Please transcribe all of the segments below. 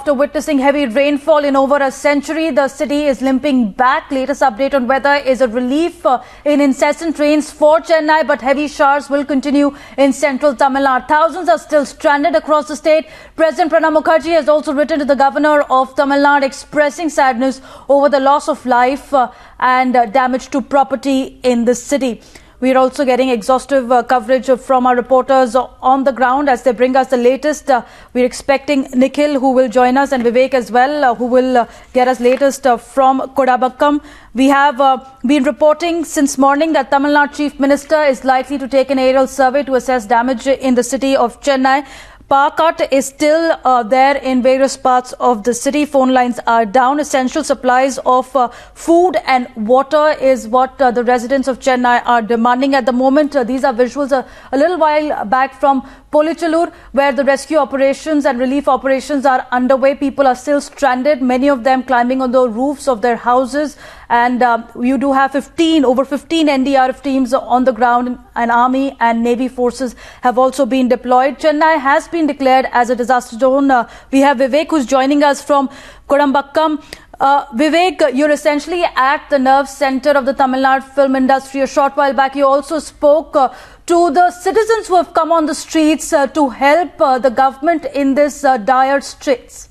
After witnessing heavy rainfall in over a century, the city is limping back. Latest update on weather is a relief in incessant rains for Chennai, but heavy showers will continue in central Tamil Nadu. Thousands are still stranded across the state. President Pranab Mukherjee has also written to the governor of Tamil Nadu expressing sadness over the loss of life and damage to property in the city. We are also getting exhaustive coverage from our reporters on the ground as they bring us the latest. We're expecting Nikhil, who will join us, and Vivek as well, who will get us latest from Kodabakkam. We have been reporting since morning that Tamil Nadu Chief Minister is likely to take an aerial survey to assess damage in the city of Chennai. Power cut is still there in various parts of the city. Phone lines are down. Essential supplies of food and water is what the residents of Chennai are demanding at the moment. These are visuals a little while back from Polichalur, where the rescue operations and relief operations are underway. People are still stranded, many of them climbing on the roofs of their houses. And you do have over 15 NDRF teams on the ground, and Army and Navy forces have also been deployed. Chennai has been declared as a disaster zone. We have Vivek, who's joining us from Kodabakkam. Vivek, you're essentially at the nerve center of the Tamil Nadu film industry. A short while back, you also spoke to the citizens who have come on the streets to help the government in this dire straits.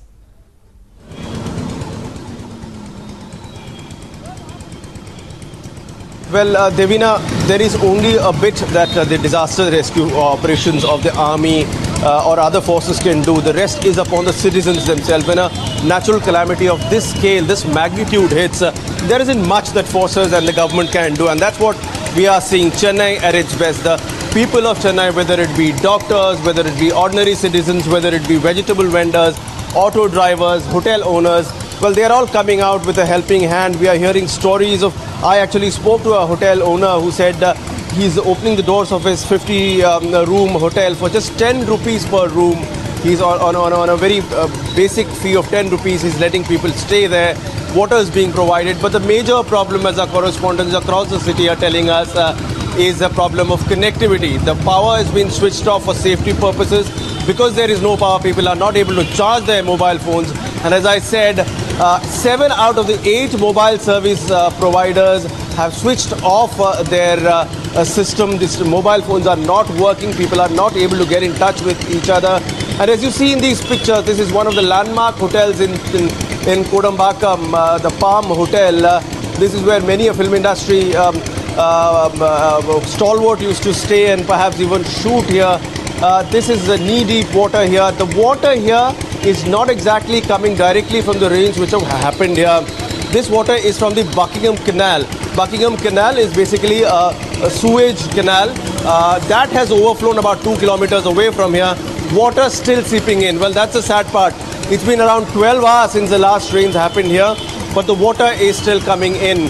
Well, Devina, there is only a bit that the disaster rescue operations of the army or other forces can do. The rest is upon the citizens themselves. When a natural calamity of this scale, this magnitude hits, there isn't much that forces and the government can do. And that's what we are seeing. Chennai at its best. The people of Chennai, whether it be doctors, whether it be ordinary citizens, whether it be vegetable vendors, auto drivers, hotel owners, well, they are all coming out with a helping hand. We are hearing stories of, I actually spoke to a hotel owner who said he's opening the doors of his 50-room hotel for just 10 rupees per room. He's on a very basic fee of 10 rupees. He's letting people stay there. Water is being provided. But the major problem, as our correspondents across the city are telling us, is the problem of connectivity. The power has been switched off for safety purposes. Because there is no power, people are not able to charge their mobile phones. And as I said, 7 out of the 8 mobile service providers have switched off their system. These mobile phones are not working. People are not able to get in touch with each other. And as you see in these pictures, this is one of the landmark hotels in Kodabakkam, the Palm Hotel. This is where many a film industry stalwart used to stay and perhaps even shoot here. This is the knee-deep water here. The water here is not exactly coming directly from the rains which have happened here. This water is from the Buckingham Canal. Buckingham Canal is basically a sewage canal that has overflown about 2 kilometers away from here. Water still seeping in. Well, that's the sad part. It's been around 12 hours since the last rains happened here, but the water is still coming in.